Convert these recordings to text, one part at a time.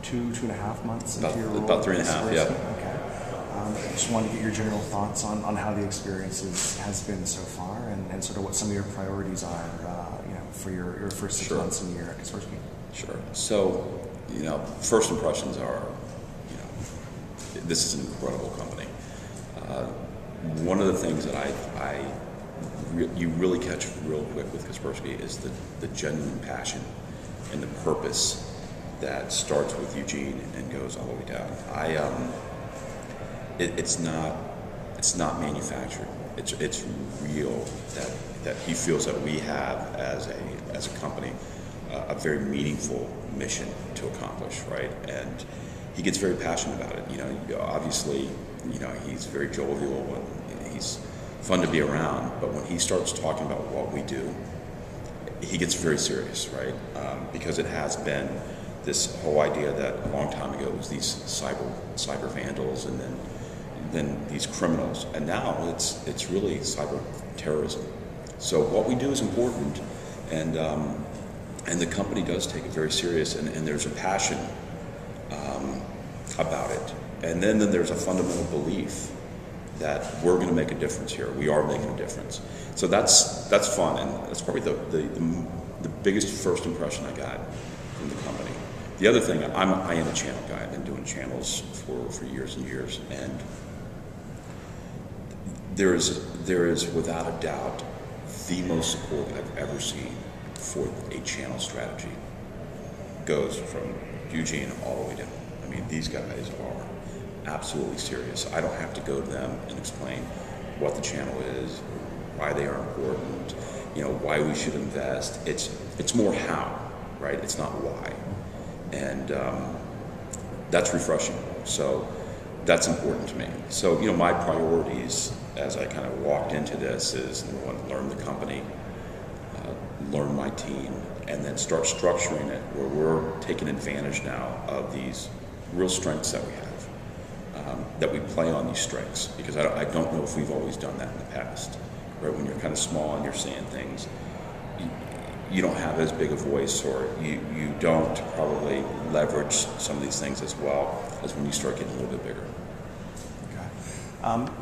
two and a half months into your role? About 3.5, yeah. Okay. I just wanted to get your general thoughts on how the experience has been so far, and sort of what some of your priorities are, for your first 6 months in the year at Kaspersky. Sure. So, first impressions are, this is an incredible company. One of the things that you really catch real quick with Kaspersky is the genuine passion and the purpose that starts with Eugene and goes all the way down. It's not manufactured. It's real that he feels that we have as a company a very meaningful mission to accomplish, right? And he gets very passionate about it. Obviously, he's very jovial and he's fun to be around. But when he starts talking about what we do, he gets very serious, right? Because it has been this whole idea that a long time ago was these cyber vandals, and then these criminals, and now it's really cyber terrorism. So what we do is important, and the company does take it very serious, and there's a passion about it, and then there's a fundamental belief that we're going to make a difference here. We are making a difference. So that's fun, and that's probably the biggest first impression I got from the company. The other thing, I am a channel guy. I've been doing channels for years and years, and there is without a doubt the most support I've ever seen for a channel strategy. Goes from Eugene all the way down. I mean, these guys are absolutely serious. I don't have to go to them and explain what the channel is, why they are important, why we should invest. It's more how, right? It's not why, and that's refreshing. So that's important to me. So my priorities as I kind of walked into this is, number one, learn the company, learn my team, and then start structuring it where we're taking advantage now of these real strengths that we have. That we play on these strengths, because I don't know if we've always done that in the past. Right? When you're kind of small and you're saying things, you don't have as big a voice, or you don't probably leverage some of these things as well as when you start getting a little bit bigger. Okay.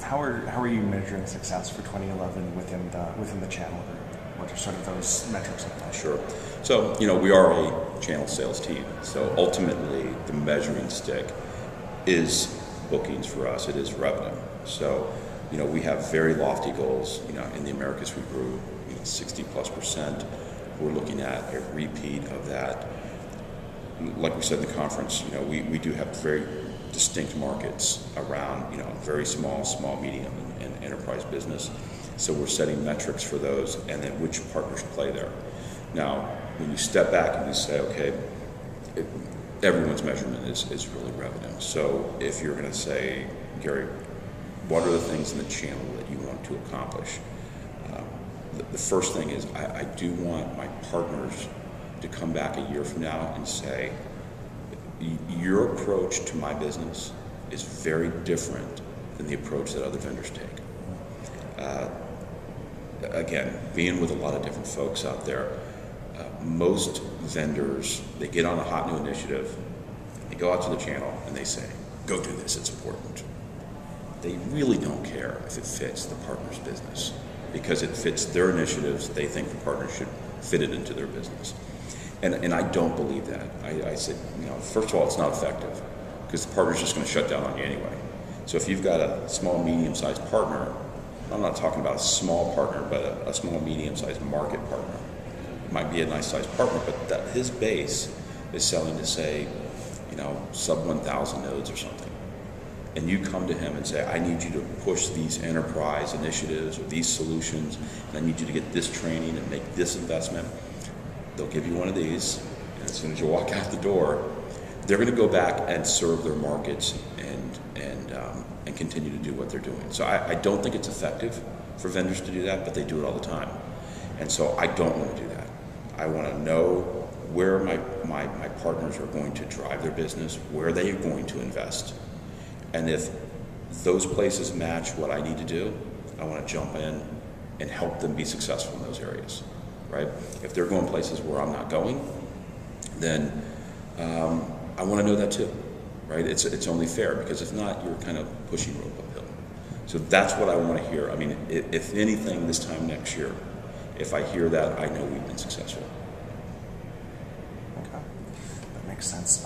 How are you measuring success for 2011 within the channel group? What are sort of those metrics look like? Sure. So we are a channel sales team. So ultimately, the measuring stick is bookings for us. It is revenue. So we have very lofty goals. In the Americas we grew 60+%. We're looking at a repeat of that. Like we said in the conference, we do have very distinct markets around very small, medium, and enterprise business. So we're setting metrics for those, and then which partners play there. Now, when you step back and you say, okay, everyone's measurement is really revenue. So if you're going to say, Gary, what are the things in the channel that you want to accomplish? The first thing is I do want my partners to come back a year from now and say, your approach to my business is very different than the approach that other vendors take. Again, being with a lot of different folks out there, most vendors, they get on a hot new initiative, they go out to the channel and they say, go do this, it's important. They really don't care if it fits the partner's business, because it fits their initiatives. They think the partner should fit it into their business. And I don't believe that. I said, first of all, it's not effective, because the partner's just going to shut down on you anyway. So if you've got a small, medium-sized partner, I'm not talking about a small partner, but a small, medium-sized market partner. It might be a nice-sized partner, but that his base is selling to, say, sub 1,000 nodes or something. And you come to him and say, I need you to push these enterprise initiatives or these solutions, and I need you to get this training and make this investment. They'll give you one of these, and as soon as you walk out the door, they're going to go back and serve their markets and continue to do what they're doing. So I don't think it's effective for vendors to do that, but they do it all the time. And so I don't want to do that. I want to know where my partners are going to drive their business, where they are going to invest. And if those places match what I need to do, I want to jump in and help them be successful in those areas, right? If they're going places where I'm not going, then I want to know that too, right? It's only fair, because if not, you're kind of pushing rope uphill. So that's what I want to hear. I mean, if anything, this time next year, if I hear that, I know we've been successful. Okay, that makes sense.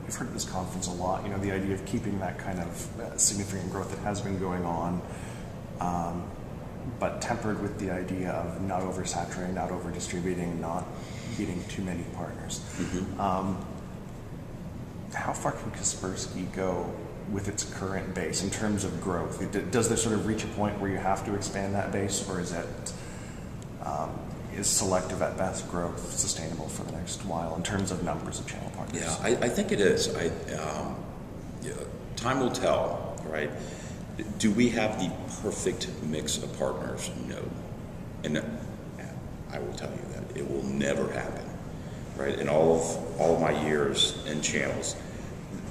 We've heard at this conference a lot, the idea of keeping that kind of significant growth that has been going on, but tempered with the idea of not oversaturating, not over-distributing, not getting too many partners. Mm-hmm. How far can Kaspersky go with its current base in terms of growth? Does there sort of reach a point where you have to expand that base, or is selective at best growth sustainable for the next while in terms of numbers of channel partners? Yeah, I think it is. Time will tell, right? Do we have the perfect mix of partners? No. And I will tell you that it will never happen, right? In all of my years in channels,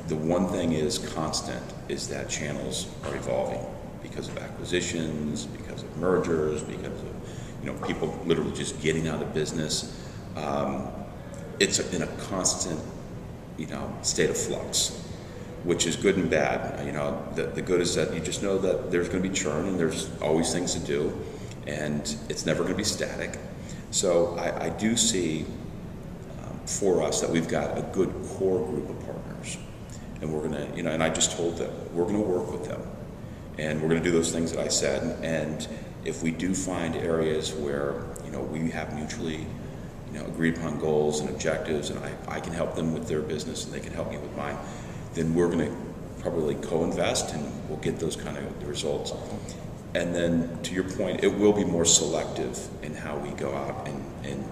the one thing is constant is that channels are evolving because of acquisitions, because of mergers, because of people literally just getting out of business. It's in a constant state of flux, which is good and bad. The good is that you just know that there's going to be churn and there's always things to do, and it's never going to be static. So I do see for us that we've got a good core group of partners, and we're going to, and I just told them we're going to work with them, and we're going to do those things that I said. And if we do find areas where we have mutually agreed upon goals and objectives, and I can help them with their business and they can help me with mine, then we're going to probably co-invest and we'll get those kind of results. And then to your point, it will be more selective in how we go out and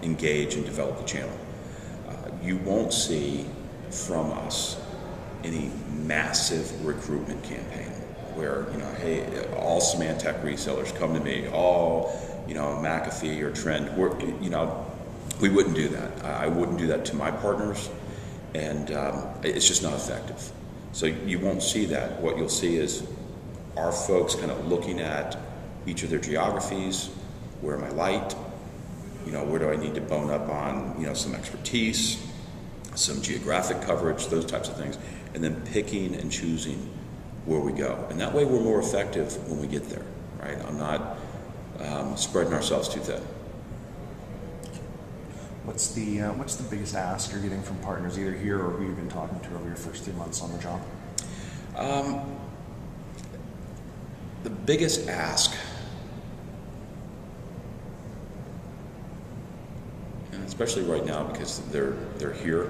engage and develop the channel. You won't see from us any massive recruitment campaign where, hey, all Symantec resellers come to me, all, McAfee or Trend. We wouldn't do that. I wouldn't do that to my partners, and it's just not effective. So you won't see that. What you'll see is our folks kind of looking at each of their geographies. Where am I light? Where do I need to bone up on, some expertise, some geographic coverage, those types of things, and then picking and choosing where we go. And that way we're more effective when we get there, right? I'm not spreading ourselves too thin. What's the biggest ask you're getting from partners, either here or who you've been talking to over your first 3 months on the job? The biggest ask, and especially right now because they're here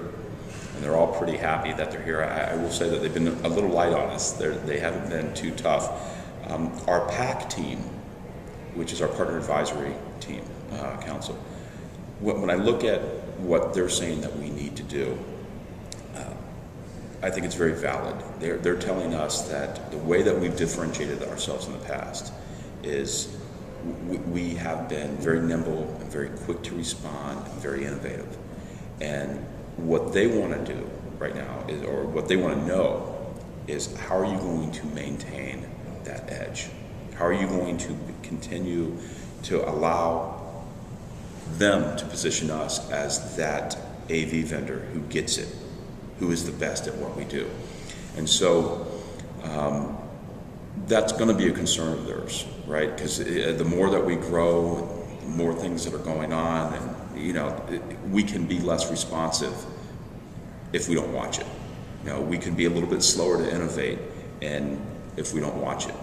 and they're all pretty happy that they're here. I will say that they've been a little light on us. They haven't been too tough. Our PAC team, which is our partner advisory team, council, when I look at what they're saying that we need to do, I think it's very valid. They're telling us that the way that we've differentiated ourselves in the past is we have been very nimble and very quick to respond and very innovative. And what they want to do right now is, or what they want to know is, how are you going to maintain that edge? How are you going to continue to allow them to position us as that AV vendor who gets it, who is the best at what we do? And so that's going to be a concern of theirs, right? Because the more that we grow, the more things that are going on, and we can be less responsive if we don't watch it. We can be a little bit slower to innovate, and if we don't watch it.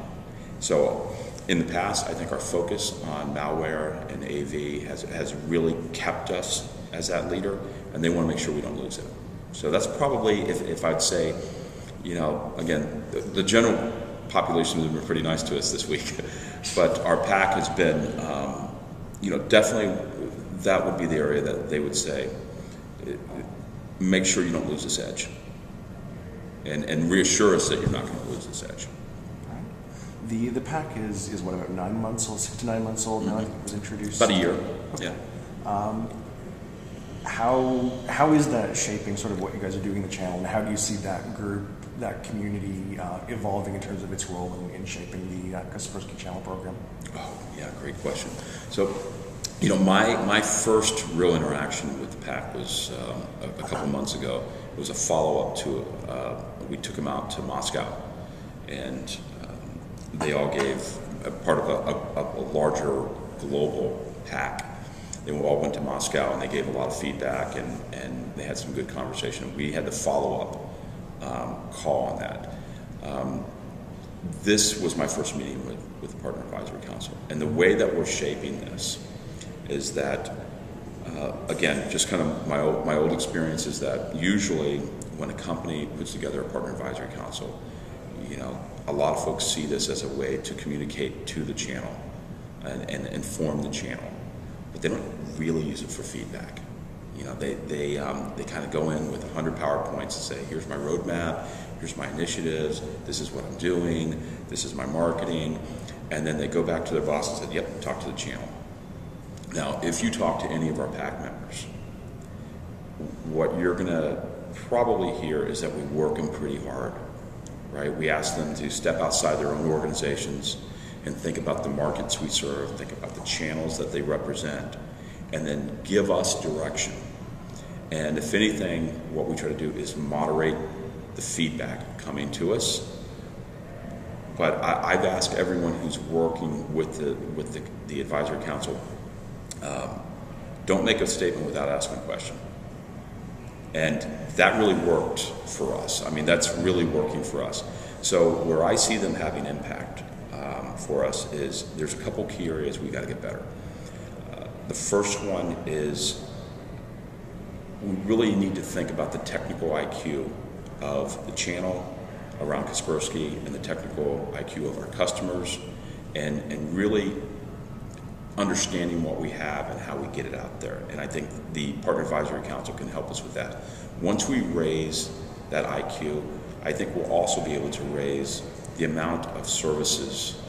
So in the past, I think our focus on malware and AV has really kept us as that leader, and they want to make sure we don't lose it. So that's probably, if I'd say, again, the general population has been pretty nice to us this week, but our PAC has been, definitely that would be the area that they would say, make sure you don't lose this edge, and reassure us that you're not going to lose this edge. The PAC is what, about 9 months old, 6 to 9 months old now? I think it was introduced. About a year. Okay. Yeah. How is that shaping sort of what you guys are doing in the channel, and how do you see that group, that community evolving in terms of its role in shaping the Kaspersky channel program? Oh, yeah, great question. So You know, my first real interaction with the PAC was a couple months ago. It was a follow-up to, we took them out to Moscow, and they all gave a part of a larger global PAC. They all went to Moscow and they gave a lot of feedback, and they had some good conversation. We had the follow-up call on that. This was my first meeting with the Partner Advisory Council, and the way that we're shaping this is that, again, just kind of my old experience is that usually when a company puts together a Partner Advisory Council, you know, a lot of folks see this as a way to communicate to the channel and inform the channel, but they don't really use it for feedback. You know, they kind of go in with 100 PowerPoints and say, here's my roadmap, here's my initiatives, this is what I'm doing, this is my marketing, and then they go back to their boss and say, yep, talk to the channel. Now, if you talk to any of our PAC members, what you're going to probably hear is that we work them pretty hard, right? We ask them to step outside their own organizations and think about the markets we serve, think about the channels that they represent, and then give us direction. And if anything, what we try to do is moderate the feedback coming to us. But I've asked everyone who's working with the advisory council, don't make a statement without asking a question. And that really worked for us. I mean, that's really working for us. So where I see them having impact for us is there's a couple key areas we got to get better. The first one is we really need to think about the technical IQ of the channel around Kaspersky and the technical IQ of our customers, and really understanding what we have and how we get it out there. And I think the Partner Advisory Council can help us with that. Once we raise that IQ, I think we'll also be able to raise the amount of services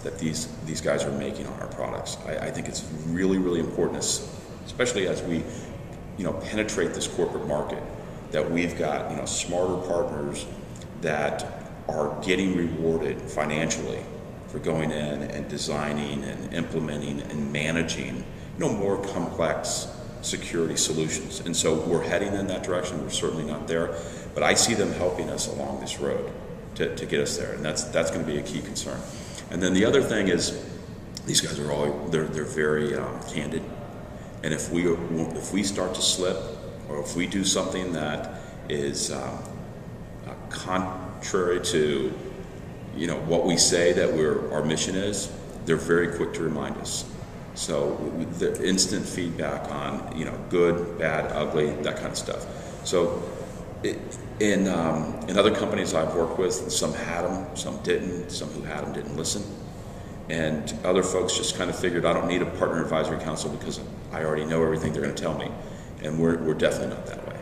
that these guys are making on our products. I think it's really, really important, especially as we, you know, penetrate this corporate market, that we've got, you know, smarter partners that are getting rewarded financially for going in and designing and implementing and managing, you know, more complex security solutions. And so we're heading in that direction. We're certainly not there, but I see them helping us along this road to get us there, and that's going to be a key concern. And then the other thing is, these guys are they're very candid, and if we start to slip, or if we do something that is contrary to, you know, what we say that our mission is, they're very quick to remind us. So the instant feedback on, you know, good, bad, ugly, that kind of stuff. So in other companies I've worked with, some had them, some didn't. Some who had them didn't listen. And other folks just kind of figured, I don't need a Partner Advisory Council because I already know everything they're going to tell me. And we're definitely not that way.